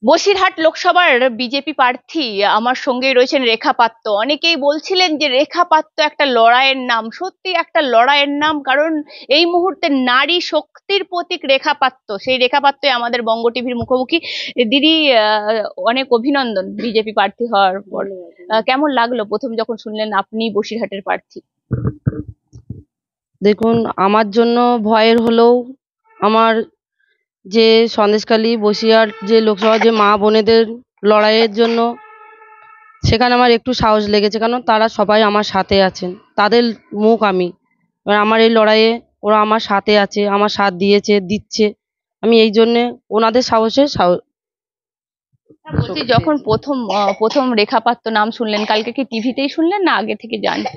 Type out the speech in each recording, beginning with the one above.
বসিরহাট লোকসভার বিজেপি প্রার্থী আমার সঙ্গেই রয়েছেন রেখা পাত্র। অনেকেই বলছিলেন যে রেখা পাত্র একটা লড়াইয়ের নাম, সত্যি একটা লড়াইয়ের নাম, কারণ এই মুহূর্তে নারী শক্তির প্রতীক রেখা পাত্র। সেই রেখা পাত্রই আমাদের বঙ্গ টিভির মুখোমুখি। দিদি, অনেক অভিনন্দন বিজেপি প্রার্থী হওয়ার পর। কেমন লাগলো প্রথম যখন শুনলেন আপনি বসিরহাটের প্রার্থী? দেখুন, আমার জন্য ভয়ের হলেও আমার যে সন্দেশখালী বসিরহাট যে লোকসভা যে মা বোনেদের লড়াইয়ের জন্য সেখানে আমার একটু সাহস লেগেছে, কারণ তারা সবাই আমার সাথে আছেন। তাদের মুখ আমি, এবার আমার এই লড়াইয়ে ওরা আমার সাথে আছে, আমার সাথ দিয়েছে, দিচ্ছে। আমি এই জন্যে ওনাদের সাহসে বলছি, যখন প্রথম রেখা পাত্র নাম শুনলেন, কালকে কি টিভিতেই শুনলেন না আগে থেকে জানেন?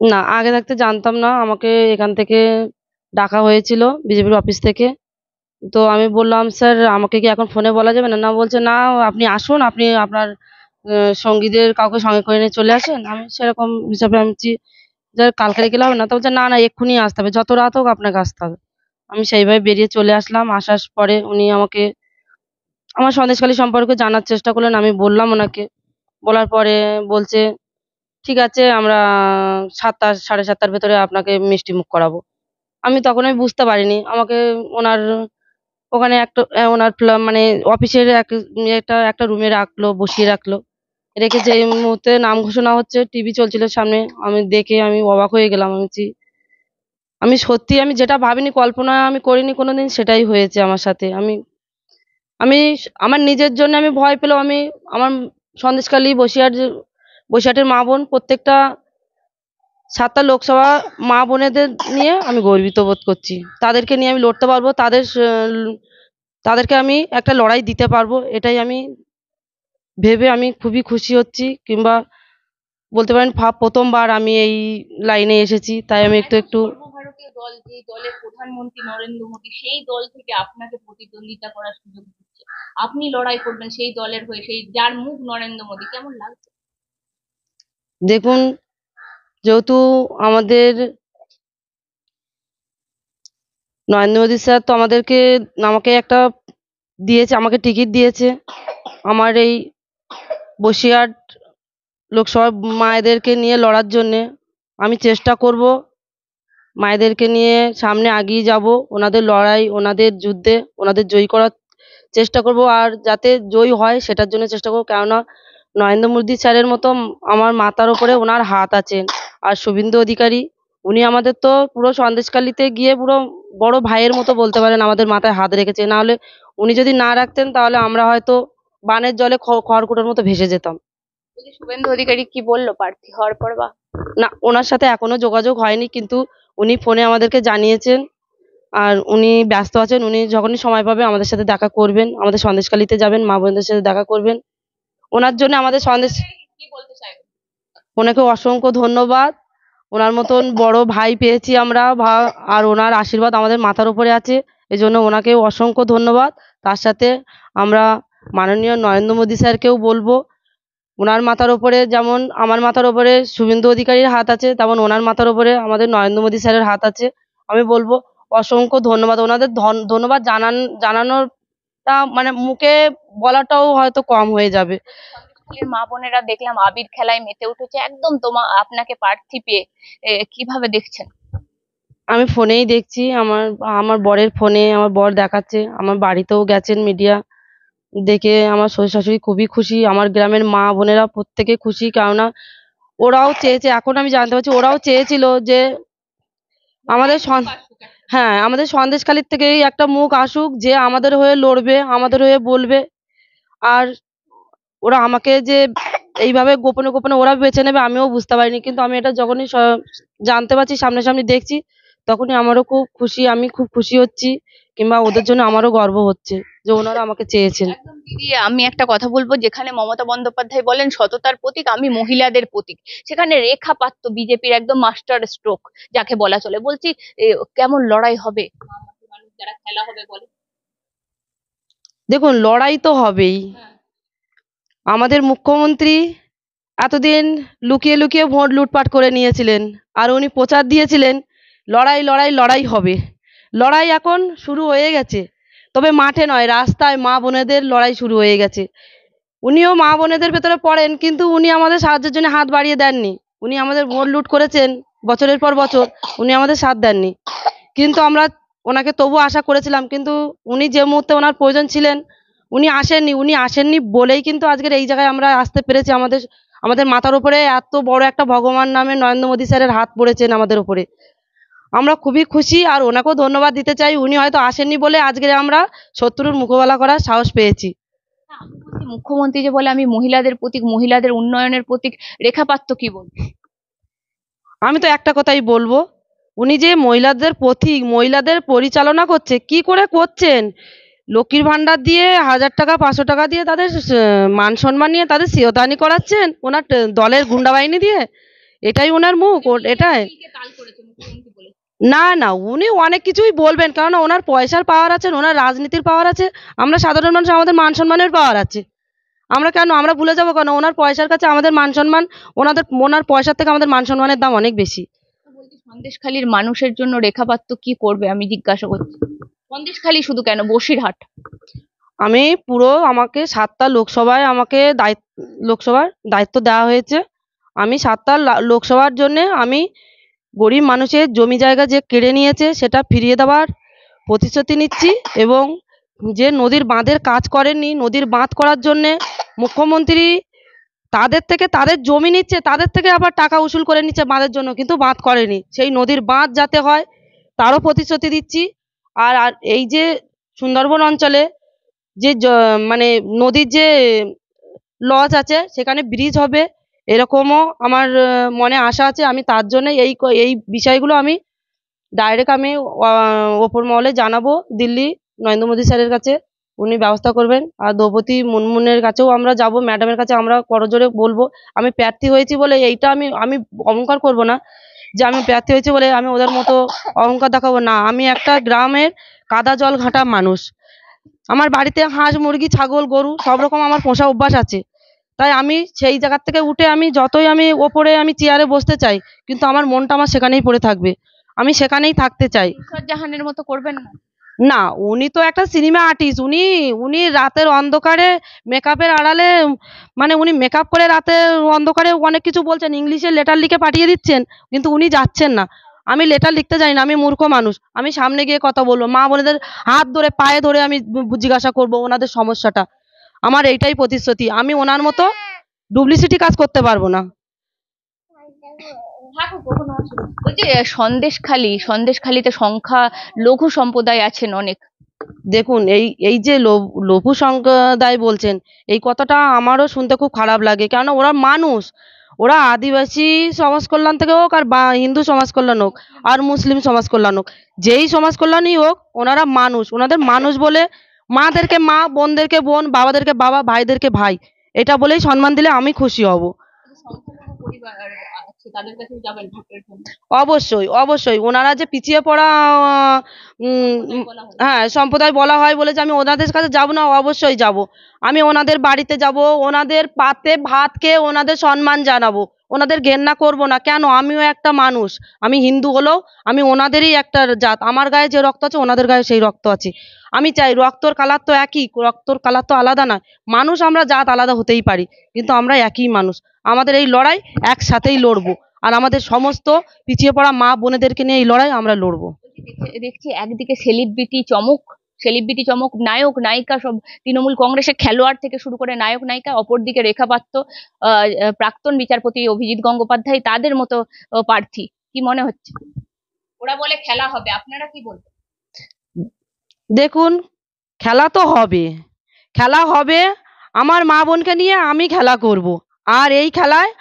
না, আগে থাকতে জানতাম না। আমাকে এখান থেকে ডাকা হয়েছিল বিজেপির অফিস থেকে। তো আমি বললাম, স্যার আমাকে কি এখন ফোনে বলা যাবে না? না, বলছে না, আপনি আসুন, আপনি আপনার সঙ্গীদের কাউকে সঙ্গে করে নিয়ে চলে আসেন। আমি সেরকম হিসাবে আমি বলছি, "স্যার কালকে গেলে হবে না?" তো বলছে, না না, এক্ষুনি আসতে হবে, যত রাত হোক আপনাকে আসতে হবে। আমি সেইভাবে বেরিয়ে চলে আসলাম। আসার পরে উনি আমাকে আমার সন্দেশখালী সম্পর্কে জানার চেষ্টা করলেন। আমি বললাম ওনাকে। বলার পরে বলছে, ঠিক আছে, আমরা ৭টা ৭:৩০টার ভেতরে আপনাকে মিষ্টি মুখ করাবো। আমি বুঝতে পারিনি। আমাকে ওনার ওখানে একটা ওনার মানে অফিসের একটা রুমে রাখলো, বসিয়ে রাখলো। রেখে যেই মুহূর্তে নাম ঘোষণা হচ্ছে, টিভি চলছিল সামনে। আমি দেখে আমি অবাক হয়ে গেলাম। আমি সত্যি, আমি যেটা ভাবিনি, কল্পনা আমি করিনি কোনোদিন, সেটাই হয়েছে আমার সাথে। আমি আমি আমার নিজের জন্য আমি ভয় পেলেও আমি আমার সন্দেশখালী বসিরহাটের মা বোন প্রত্যেকটা ৭টা লোকসভা মা বোনেদের নিয়ে আমি গর্বিত বোধ করছি। তাদেরকে নিয়ে আমি লড়তে পারবো, তাদেরকে আমি একটা লড়াই দিতে পারবো, এটাই আমি ভেবে আমি খুবই খুশি হচ্ছি। কিংবা বলতে পারেন প্রথমবার আমি এই লাইনে এসেছি, তাই আমি একটু একদম একটু সর্বভারতীয় দল, যে দলের প্রধানমন্ত্রী নরেন্দ্র মোদী, সেই দল থেকে আপনাকে প্রতিদ্বন্দ্বিতা করার সুযোগ দিচ্ছে, আপনি লড়াই করবেন সেই দলের হয়ে, সেই যার মুখ নরেন্দ্র মোদী। কেমন লাগছে? দেখুন, যেহেতু আমাদের নরেন্দ্র মোদী স্যার তো আমাকে একটা দিয়েছে, আমাকে টিকিট দিয়েছে আমার এই বসিরহাট লোকসভার মায়েদেরকে নিয়ে লড়ার জন্যে। আমি চেষ্টা করব মায়েদেরকে নিয়ে সামনে এগিয়ে যাব, ওনাদের লড়াই, ওনাদের যুদ্ধে ওনাদের জয়ী করার চেষ্টা করব। আর যাতে জয়ী হয় সেটার জন্য চেষ্টা করব, কেননা নরেন্দ্র মোদী স্যারের মতো আমার মাথার ওপরে ওনার হাত আছেন। আর শুভেন্দু অধিকারী, উনি আমাদের তো পুরো সন্দেশখালিতে গিয়ে পুরো বড় ভাইয়ের মতো বলতে পারেন, আমাদের মাথায় হাত রেখেছে। না হলে উনি যদি না রাখতেন, তাহলে আমরা হয়তো বানের জলে খড়কুটোর মতো ভেসে যেতাম। বলছি, শুভেন্দু অধিকারী কি বললো প্রার্থী হওয়ার পর? বা না, ওনার সাথে এখনো যোগাযোগ হয়নি, কিন্তু উনি ফোনে আমাদেরকে জানিয়েছেন। আর উনি ব্যস্ত আছেন, উনি যখনই সময় পাবে আমাদের সাথে দেখা করবেন, আমাদের সন্দেশখালিতে যাবেন, মা বোনদের সাথে দেখা করবেন। ওনার জন্য আমাদের কি বলতে চাইবেন? ওনাকে অসংখ্য ধন্যবাদ। ওনার মতন বড় ভাই পেয়েছি আমরা, আর ওনার আশীর্বাদ আমাদের মাথার উপরে আছে, এজন্য ওনাকে অসংখ্য ধন্যবাদ। তার সাথে আমরা মাননীয় নরেন্দ্র মোদী স্যারকেও বলবো, ওনার মাথার ওপরে যেমন আমার মাথার ওপরে শুভেন্দু অধিকারীর হাত আছে, তেমন ওনার মাথার ওপরে আমাদের নরেন্দ্র মোদী স্যারের হাত আছে। আমি বলবো অসংখ্য ধন্যবাদ। ওনাদের ধন্যবাদ জানানোটা মানে মুখে বলাটাও হয়তো কম হয়ে যাবে। সন্দেশখালীর মা বোনেরা দেখলাম আবির খেলায় মেতে উঠেছে একদম আপনাকে প্রার্থী পেয়ে। কিভাবে দেখছেন? আমি ফোনেই দেখছি, আমার আমার বরের ফোনে আমার বর দেখাচ্ছে, আমার বাড়িতেও গেছেন মিডিয়া দেখে। আমার শ্বশুর শাশুড়ি খুবই খুশি, আমার গ্রামের মা বোনেরা প্রত্যেকে খুশি, কেননা ওরাও চেয়েছে, এখন আমি জানতে পারছি ওরাও চেয়েছিল যে আমাদের হ্যাঁ, আমাদের সন্দেশখালির থেকেই একটা মুখ আসুক, যে আমাদের হয়ে লড়বে, আমাদের হয়ে বলবে। আর ওরা আমাকে যে এইভাবে গোপনে গোপনে ওরা বেছে নেবে, আমিও বুঝতে পারিনি। কিন্তু আমি এটা যখনই জানতে পারছি, সামনাসামনি দেখছি, তখনই আমারও খুব খুশি, আমি খুব খুশি হচ্ছি। কিংবা ওদের জন্য আমারও গর্ব হচ্ছে যে ওনারা আমাকে চেয়েছেন। একদম দিদি, আমি একটা কথা বলবো, যেখানে মমতা বন্দ্যোপাধ্যায় বলেন সততার প্রতীক, আমি মহিলাদের প্রতীক, সেখানে রেখা পাত্র বিজেপির একদম মাস্টার স্ট্রোক যাকে বলা চলে। বলছি, কেমন লড়াই হবে? মানুষ যারা খেলা হবে বলে। দেখুন, লড়াই তো হবেই। আমাদের মুখ্যমন্ত্রী এতদিন লুকিয়ে লুকিয়ে ভোট লুটপাট করে নিয়েছিলেন, আর উনি প্রচার দিয়েছিলেন লড়াই লড়াই লড়াই হবে। লড়াই এখন শুরু হয়ে গেছে। তবে মাঠে নয়, রাস্তায় মা বোনেদের লড়াই শুরু হয়ে গেছে। উনিও মা বোনেদের ভেতরে পড়েন, কিন্তু উনি আমাদের সাহায্যের জন্য হাত বাড়িয়ে দেননি। উনি আমাদের ভোট লুট করেছেন বছরের পর বছর, উনি আমাদের সাথ দেননি। কিন্তু আমরা ওনাকে তবু আশা করেছিলাম, কিন্তু উনি যে মুহূর্তে ওনার প্রয়োজন ছিলেন উনি আসেননি বলেই কিন্তু আজকের এই জায়গায় আমরা আসতে পেরেছি। আমাদের আমাদের মাথার উপরে এত বড় একটা ভগবান নামে নরেন্দ্র মোদী স্যারের হাত পড়েছেন আমাদের উপরে। আমরা খুবই খুশি, আর ওনাকেও ধন্যবাদ দিতে চাই। উনি হয়তো আসেননি বলে আজকে আমরা শত্রুর মোকাবেলা করার সাহস পেয়েছি। আমি বলছি, মুখ্যমন্ত্রী যে বলে আমি মহিলাদের প্রতীক, মহিলাদের উন্নয়নের প্রতীক, রেখা পাত্র কি বলবে? আমি তো একটা কথাই বলবো, উনি যে মহিলাদের পথিক, মহিলাদের পরিচালনা করছে, কি করে করছেন? লক্ষ্মীর ভান্ডার দিয়ে 1000 টাকা 500 টাকা দিয়ে তাদের মান সম্মান নিয়ে তাদের সিওতানি করাচ্ছেন ওনার দলের গুন্ডা বাহিনী দিয়ে। এটাই ওনার মুখ, এটাই। না না, উনি অনেক কিছুই বলবেন, কারণ ওনার পয়সার পাওয়ার আছে, ওনার রাজনীতির পাওয়ার আছে। আমরা সাধারণ মানুষ, আমাদের মান সম্মানের পাওয়ার আছে। আমরা ভুলে যাবো কেন? ওনার পয়সার কাছে আমাদের মান সম্মান, ওনার পয়সার থেকে আমাদের মান সম্মানের দাম অনেক বেশি। বলছি, সন্দেশখালীর মানুষের জন্য রেখা পাত্র কি করবে আমি জিজ্ঞাসা করছি। সন্দেশখালী শুধু কেন, বসিরহাট? আমি পুরো আমাকে 7টা লোকসভায় আমাকে লোকসভার দায়িত্ব দেওয়া হয়েছে। আমি 7টা লোকসভার জন্য আমি গরিব মানুষের জমি জায়গা যে কেড়ে নিয়েছে সেটা ফিরিয়ে দেওয়ার প্রতিশ্রুতি নিচ্ছি, এবং যে নদীর বাঁধের কাজ করেননি, নদীর বাঁধ করার জন্যে মুখ্যমন্ত্রী তাদের থেকে তাদের জমি নিচ্ছে, তাদের থেকে আবার টাকা উসুল করে নিচ্ছে বাঁধের জন্য, কিন্তু বাঁধ করেনি। সেই নদীর বাঁধ যাতে হয় তারও প্রতিশ্রুতি দিচ্ছি। আর আর এই যে সুন্দরবন অঞ্চলে যে মানে নদীর যে লজ আছে সেখানে ব্রিজ হবে, এরকমও আমার মনে আশা আছে। আমি তার জন্য এই বিষয়গুলো আমি ডাইরেক্ট আমি ওপর মহলে জানাবো, দিল্লি নরেন্দ্র মোদী স্যারের কাছে, উনি ব্যবস্থা করবেন। আর দ্রৌপদী মুর্মুনের কাছেও আমরা যাব, ম্যাডামের কাছে আমরা করজোরে বলবো। আমি প্রার্থী হয়েছি বলে এইটা আমি আমি অহংকার করব না যে আমি প্রার্থী হয়েছি বলে আমি ওদের মতো অহংকার দেখাবো না। আমি একটা গ্রামের কাদা জল ঘাঁটা মানুষ। আমার বাড়িতে হাঁস মুরগি ছাগল গরু সব রকম আমার পোষা অভ্যাস আছে। তাই আমি সেই জায়গা থেকে উঠে আমি যতই আমি ওপরে আমি চেয়ারে বসতে চাই, কিন্তু আমার মনটা আমার সেখানেই পড়ে থাকবে, আমি সেখানেই থাকতে চাই। নুসরাত জাহানের মতো করবেন না? না, উনি তো একটা সিনেমা আর্টিস্ট। উনি উনি রাতের অন্ধকারে মেকআপের আড়ালে মানে উনি মেকআপ করে রাতের অন্ধকারে অনেক কিছু বলছেন, ইংলিশে লেটার লিখে পাঠিয়ে দিচ্ছেন, কিন্তু উনি যাচ্ছেন না। আমি লেটার লিখতে জানি না, আমি মূর্খ মানুষ। আমি সামনে গিয়ে কথা বলবো, মা বোনেদের হাত ধরে পায়ে ধরে আমি জিজ্ঞাসা করব ওনাদের সমস্যাটা। আমার এইটাই প্রতিশ্রুতি, আমি ওনার মতো ডুপ্লিসিটি কাজ করতে পারবো না। বলছি, সন্দেশখালীতে সংখ্যা লঘু সম্প্রদায় আছেন অনেক। দেখুন, এই এই যে লঘু সম্প্রদায় বলছেন, এই কথাটা আমারও শুনতে খুব খারাপ লাগে, কেননা ওরা মানুষ। ওরা আদিবাসী সমাজ কল্যাণ থেকে হোক, আর বা হিন্দু সমাজ কল্যাণ হোক, আর মুসলিম সমাজ কল্যাণ হোক, যেই সমাজ কল্যাণই হোক, ওনারা মানুষ। ওনাদের মানুষ বলে মাদেরকে মা, বোনদেরকে বোন, বাবাদেরকে বাবা, ভাইদেরকে ভাই, এটা বলেই সম্মান দিলে আমি খুশি হব। সংখ্যালঘু পরিবার আছে, তাদের কাছে যাবেন ভোটের জন্য? অবশ্যই অবশ্যই, ওনারা যে পিছিয়ে পড়া হ্যাঁ সম্প্রদায় বলা হয় বলে যে আমি ওনাদের কাছে যাব না, অবশ্যই যাব। আমি ওনাদের বাড়িতে যাব, ওনাদের পাতে ভাত খেয়ে ওনাদের সম্মান জানাবো, ওনাদের ঘেন্না করব না। কেন? আমিও একটা মানুষ। আমি হিন্দু হলেও আমি ওনাদেরই একটা জাত। আমার গায়ে যে রক্ত আছে ওনাদের গায়ে সেই রক্ত আছে। আমি চাই রক্তর কালার তো একই, রক্তর কালার তো আলাদা নয়। মানুষ আমরা জাত আলাদা হতেই পারি, কিন্তু আমরা একই মানুষ। আমাদের এই লড়াই একসাথেই লড়বো, আর আমাদের সমস্ত পিছিয়ে পড়া মা বোনেদেরকে নিয়ে এই লড়াই আমরা লড়বো। দেখছি একদিকে সেলিব্রিটি চমক, নায়ক নায়িকা সব তৃণমূল কংগ্রেসের খেলোয়াড় থেকে শুরু করে নায়ক নায়িকা, অপরদিকে রেখা পাত্র, প্রাক্তন বিচারপতি অভিজিৎ গঙ্গোপাধ্যায়, তাদের মতো প্রার্থী। কি মনে হচ্ছে? ওরা বলে খেলা হবে, আপনারা কি বলবেন? দেখুন, খেলা তো হবে, খেলা হবে। আমার মা বোনকে নিয়ে আমি খেলা করব, আর এই খেলায়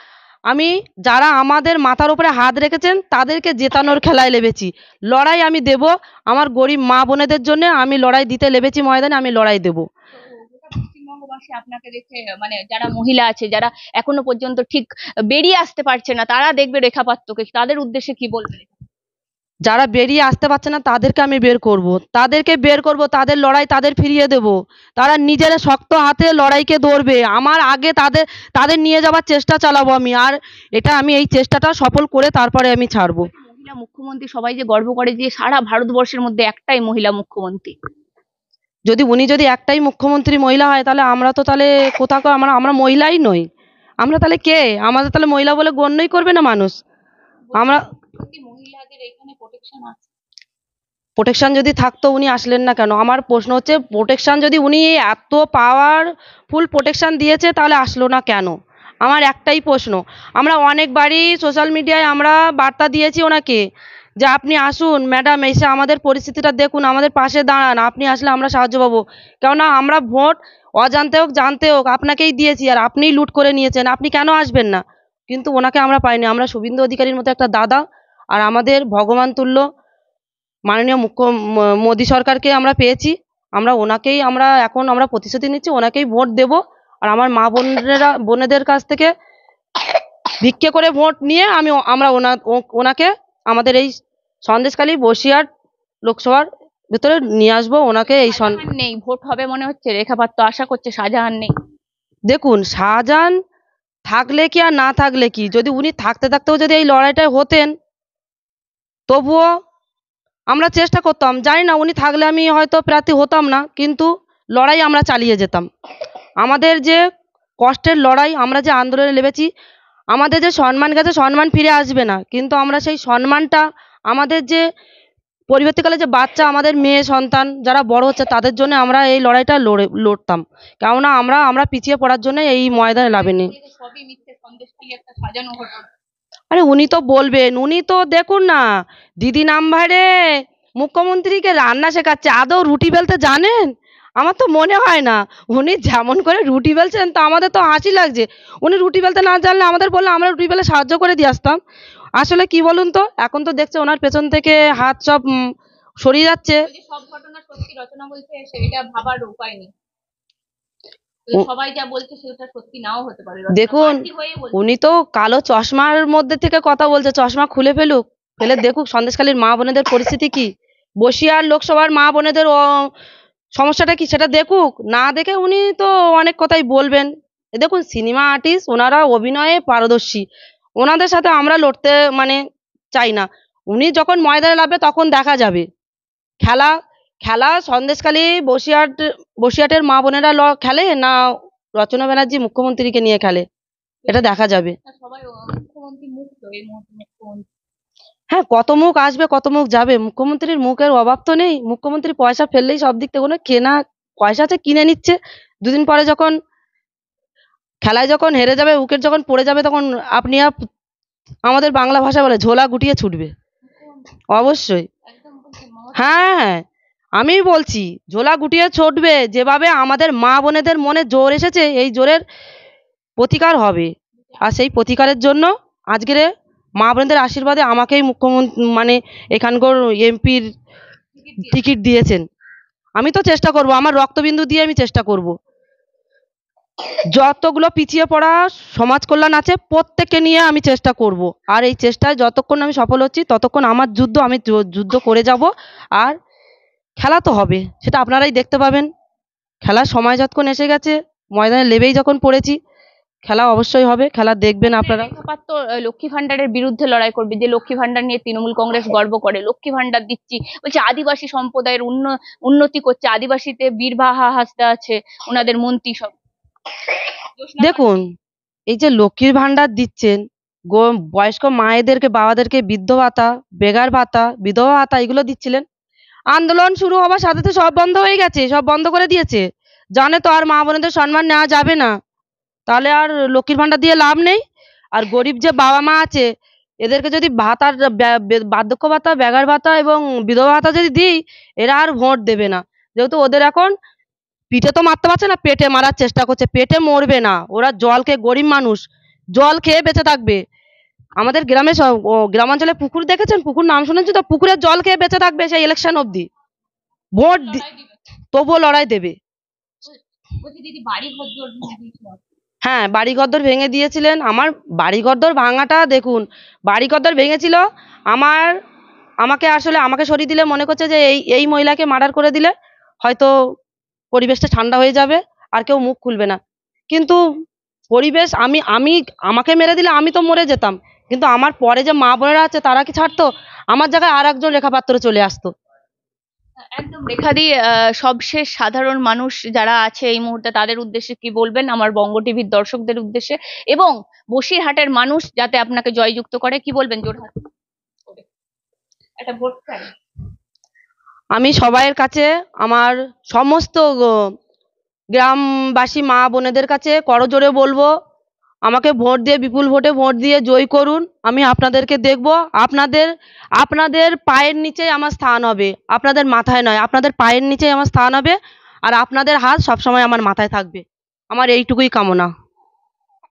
আমি যারা আমাদের মাথার উপরে হাত রেখেছেন তাদেরকে জেতানোর খেলায় লেবেছি। লড়াই আমি দেব, আমার গরিব মা বোনেদের জন্য আমি লড়াই দিতে লেবেছি ময়দানে, আমি লড়াই দেব। পশ্চিমবঙ্গবাসী আপনাকে দেখে, মানে যারা মহিলা আছে, যারা এখনো পর্যন্ত ঠিক বেরিয়ে আসতে পারছে না, তারা দেখবে রেখা পাত্রকে, তাদের উদ্দেশ্যে কি বলবেন? যারা বেরিয়ে আসতে পারছে না তাদেরকে আমি বের করব, তাদের লড়াই তাদের ফিরিয়ে দেব। তারা নিজেরা শক্ত হাতে লড়াইকে ধরবে, আমার আগে তাদের তাদের নিয়ে যাওয়ার চেষ্টা চালাবো আমি। আর এটা আমি এই চেষ্টাটা সফল করে তারপরে আমি ছাড়বো। মহিলা মুখ্যমন্ত্রী, সবাই যে গর্ব করে যে সারা ভারতবর্ষের মধ্যে একটাই মহিলা মুখ্যমন্ত্রী। যদি উনি যদি একটাই মুখ্যমন্ত্রী মহিলা হয় তাহলে আমরা তো তাহলে কোথাও আমরা আমরা মহিলাই নই, আমরা তাহলে কে? আমাদের তাহলে মহিলা বলে গণ্যই করবে না মানুষ। আমরা মহিলাদের এখানে প্রোটেকশন আছে? প্রোটেকশন যদি থাকতো উনি আসলেন না কেন? আমার প্রশ্ন হচ্ছে, প্রোটেকশন যদি উনি এত পাওয়ারফুল প্রোটেকশন দিয়েছে তাহলে আসলো না কেন? আমার একটাই প্রশ্ন। আমরা অনেকবারই সোশ্যাল মিডিয়ায় আমরা বার্তা দিয়েছি ওনাকে যে আপনি আসুন ম্যাডাম, এসে আমাদের পরিস্থিতিটা দেখুন, আমাদের পাশে দাঁড়ান, আপনি আসলে আমরা সাহায্য পাবো। কেননা আমরা ভোট অজান্তে হোক জানতে হোক আপনাকেই দিয়েছি, আর আপনিই লুট করে নিয়েছেন, আপনি কেন আসবেন না? কিন্তু ওনাকে আমরা পাইনি। আমরা শুভেন্দু অধিকারীর মতো একটা দাদা আর আমাদের ভগবান তুল্য মাননীয় মোদী সরকারকে আমরা পেয়েছি। আমরা ওনাকেই এখন আমরা প্রতিশ্রুতি নিচ্ছি, ওনাকেই ভোট দেব। আর আমার মা বোনেদের কাছ থেকে ভিক্ষে করে ভোট নিয়ে আমরা ওনাকে আমাদের এই সন্দেশখালী বসিরহাট লোকসভার ভিতরে নিয়ে আসবো ওনাকে। শাহজাহান নেই, ভোট হবে মনে হচ্ছে, রেখা পাত্র আশা করছে শাহজাহান নেই। দেখুন, শাহজাহান থাকলে কি আর না থাকলে কি, যদি উনি থাকতে থাকতেও যদি এই লড়াইটায় হতেন তবুও আমরা চেষ্টা করতাম। জানি না উনি থাকলে আমি হয়তো প্রার্থী হতাম না, কিন্তু লড়াই আমরা চালিয়ে যেতাম। আমাদের যে কষ্টের লড়াই, আমরা যে আন্দোলনে নেমেছি, আমাদের যে সম্মান গেছে সম্মান ফিরে আসবে না, কিন্তু আমরা সেই সম্মানটা আমাদের যে পরবর্তীকালে যে বাচ্চা আমাদের মেয়ে সন্তান যারা বড় হচ্ছে তাদের জন্য আমরা এই লড়াইটা লড়তাম। কেননা আমরা পিছিয়ে পড়ার জন্য এই ময়দানে নামিনি। সবই মিথ্যে, সন্দেশখালী একটা সাজানো ঘটনা। আরে উনি তো বলবেন, উনি তো দেখুন না দিদি নাম্বারে মুখ্যমন্ত্রীকে রান্না শেখাচ্ছে। আদৌ রুটি বেলতে জানেন? আমার তো মনে হয় না। উনি যেমন করে রুটি বেলছেন তা আমাদের তো হাসি লাগছে। উনি রুটি বেলতে না জানলে আমাদের বললে আমরা রুটি বেলে সাহায্য করে দিয়ে আসতাম। আসলে কি বলুন তো, এখন তো দেখছে ওনার পেছন থেকে হাত সব সরিয়ে যাচ্ছে। সব ঘটনা সত্যি, রচনা বলছে সেটা ভাবার উপায় নেই। সবাই যা বলছে সেটা সত্যি নাও হতে পারে। দেখুন, উনি তো কালো চশমার মধ্যে থেকে কথা বলছে, চশমা খুলে ফেলুক, ফেলে দেখুক সন্দেশখালীর মা বোনেদের পরিস্থিতি কি, বসিরহাট লোকসভার মা বোনেদের সমস্যাটা কি সেটা দেখুক। না দেখে উনি তো অনেক কথাই বলবেন। দেখুন, সিনেমা আর্টিস্ট, ওনারা অভিনয়ে পারদর্শী, ওনাদের সাথে আমরা লড়তে চাই না। উনি যখন ময়দানে নামবে তখন দেখা যাবে। খেলা খেলা সন্দেশখালী বসিরহাটের মা বোনেরা খেলে না রচনা ব্যানার্জি মুখ্যমন্ত্রীকে নিয়ে খেলে, এটা দেখা যাবে। হ্যাঁ, কত মুখ আসবে কত মুখ যাবে, মুখ্যমন্ত্রীর মুখের অভাব তো নেই। মুখ্যমন্ত্রী পয়সা ফেললেই সব দিক থেকে কোনো কেনা পয়সা আছে কিনে নিচ্ছে। দুদিন পরে যখন খেলায় যখন হেরে যাবে, উইকেট যখন পড়ে যাবে, তখন আপনি আমাদের বাংলা ভাষা বলে ঝোলা গুটিয়ে ছুটবে। অবশ্যই, হ্যাঁ, আমি বলছি ঝোলা গুটিয়ে ছুটবে। যেভাবে আমাদের মা বোনেদের মনে জোর এসেছে, এই জোরের প্রতিকার হবে। আর সেই প্রতিকারের জন্য আজকের মা বোনেদের আশীর্বাদে আমাকেই মুখ্যমন্ত্রী এখানকার এমপির টিকিট দিয়েছেন। আমি তো চেষ্টা করব, আমার রক্তবিন্দু দিয়ে আমি চেষ্টা করব। যতগুলো পিছিয়ে পড়া সমাজ কল্যাণ আছে প্রত্যেককে নিয়ে আমি চেষ্টা করব। আর এই চেষ্টায় যতক্ষণ আমি সফল হচ্ছি ততক্ষণ আমার আমি যুদ্ধ করে যাব। আর খেলা তো হবে, সেটা আপনারাই দেখতে পাবেন। খেলার সময় যতক্ষণ এসে গেছে, ময়দানে লেবেই যখন পড়েছি, খেলা অবশ্যই হবে। খেলা দেখবেন আপনারা। পাত্র লক্ষ্মী ভান্ডারের বিরুদ্ধে লড়াই করবে, যে লক্ষ্মী ভান্ডার নিয়ে তৃণমূল কংগ্রেস গর্ব করে। লক্ষ্মী ভান্ডার দিচ্ছি বলছে, আদিবাসী সম্প্রদায়ের উন্নতি করছে, আদিবাসীতে বীরবাহা হাসদা আছে, ওনাদের মন্ত্রী সব। দেখুন, এই যে লক্ষ্মীর ভান্ডার দিচ্ছেন, বয়স্ক মায়েদেরকে বাবাদেরকে বৃদ্ধ ভাতা, বেগার ভাতা, বিধবা ভাতা এগুলো দিচ্ছিলেন। আন্দোলন শুরু হওয়ার সাথে সাথে সব বন্ধ হয়ে গেছে, সব বন্ধ করে দিয়েছে। জানে তো আর মা বোনেদের সম্মান নেওয়া যাবে না, তাহলে আর লক্ষ্মীর ভান্ডার দিয়ে লাভ নেই। আর গরিব যে বাবা মা আছে এদেরকে যদি ভাতার বার্ধক্য ভাতা, বেগার ভাতা এবং বিধবা ভাতা যদি দিই, এরা আর ভোট দেবে না। যেহেতু ওদের এখন পিঠে তো মারতে পারছে না, পেটে মারার চেষ্টা করছে। পেটে মরবে না, ওরা জল খেয়ে, গরিব মানুষ জল খেয়ে বেঁচে থাকবে। আমাদের গ্রামে গ্রামাঞ্চলে পুকুর দেখেছেন, পুকুর নাম শুনেছি তো, পুকুরের জল খেয়ে বেঁচে থাকবে সেই ইলেকশন অবধি। ভোট তবুও লড়াই দেবে। হ্যাঁ, বাড়ি ঘরদোর ভেঙে দিয়েছিলেন। আমার বাড়ি ঘরদোর ভাঙাটা দেখুন, বাড়ি ঘরদোর ভেঙেছিল। আমাকে সরিয়ে দিলে মনে করছে যে এই মহিলাকে মার্ডার করে দিলে হয়তো পরিবেশটা ঠান্ডা হয়ে যাবে, আর কেউ মুখ খুলবে না। কিন্তু পরিবেশ আমাকে মেরে দিলে আমি তো মরে যেতাম, কিন্তু আমার পরে যে মা বোনেরা আছে তারা কি ছাড়তো? আমার জায়গায় আর একজন রেখা পাত্র চলে আসতো। একদম রেখাদি, সবশেষ সাধারণ মানুষ যারা আছে এই মুহূর্তে তাদের উদ্দেশ্যে কি বলবেন আমার বঙ্গ টিভির দর্শকদের উদ্দেশ্যে, এবং বসিরহাটের মানুষ যাতে আপনাকে জয়যুক্ত করে, কি বলবেন জোরহাট করে? একটা ভোট চাই। আমি সবাইয়ের কাছে, আমার সমস্ত গ্রামবাসী মা বোনেদের কাছে করজোড়ে বলবো, আমাকে ভোট দিয়ে, বিপুল ভোটে ভোট দিয়ে জয়ী করুন। আমি আপনাদেরকে দেখব। আপনাদের আপনাদের পায়ের নিচেই আমার স্থান হবে, আপনাদের মাথায় নয়। আপনাদের পায়ের নিচেই আমার স্থান হবে, আর আপনাদের হাত সবসময় আমার মাথায় থাকবে। আমার এইটুকুই কামনা।